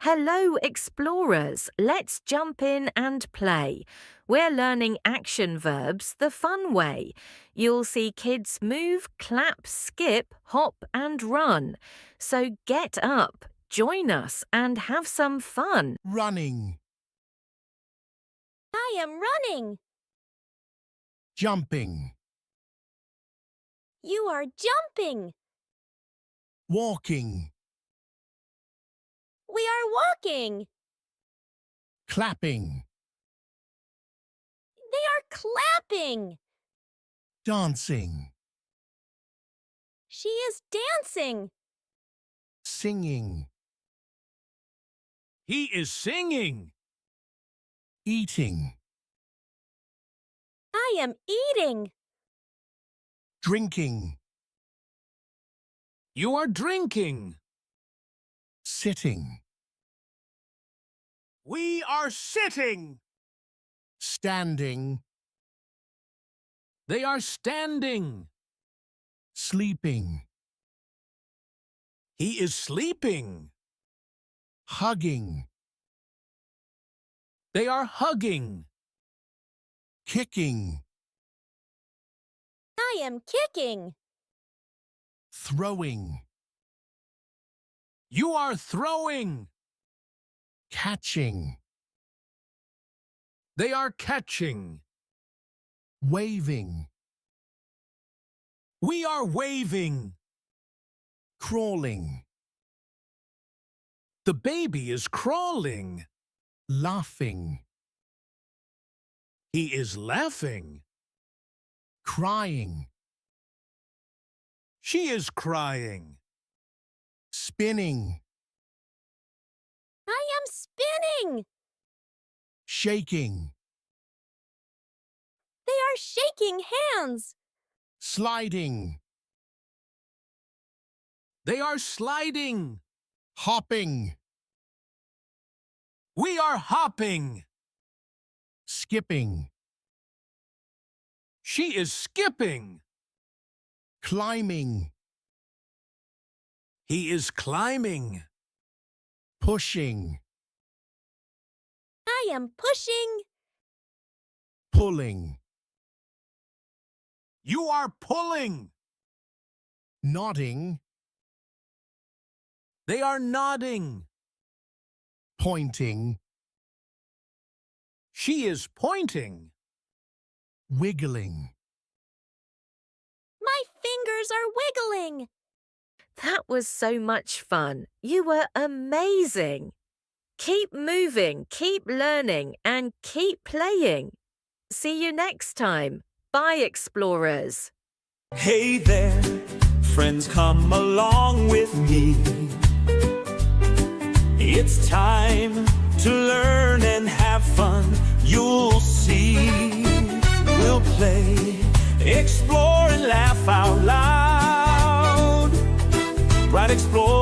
Hello, explorers. Let's jump in and play. We're learning action verbs the fun way. You'll see kids move, clap, skip, hop, and run. So get up, join us, and have some fun. Running, I am running. jumping, You are jumping. walking, We are walking. clapping, They are clapping. dancing, She is dancing. singing, He is singing. eating, I am eating. drinking, You are drinking. sitting, We are sitting. standing, They are standing. sleeping, He is sleeping. hugging, They are hugging. kicking, I am kicking. throwing, You are throwing. catching, They are catching. waving, We are waving. crawling, The baby is crawling. laughing, He is laughing. crying, She is crying. spinning, I am spinning. shaking, They are shaking hands. sliding, They are sliding. hopping, We are hopping. skipping, She is skipping. climbing, He is climbing. pushing, I am pushing. pulling, You are pulling. nodding, They are nodding. pointing, She is pointing. wiggling. My fingers are wiggling. That was so much fun. You were amazing. Keep moving, keep learning, and keep playing. See you next time. Bye, explorers. Hey there, friends, come along with me. It's time to learn and have fun. You'll see. We'll play, explore, and laugh out loud. Right, explore.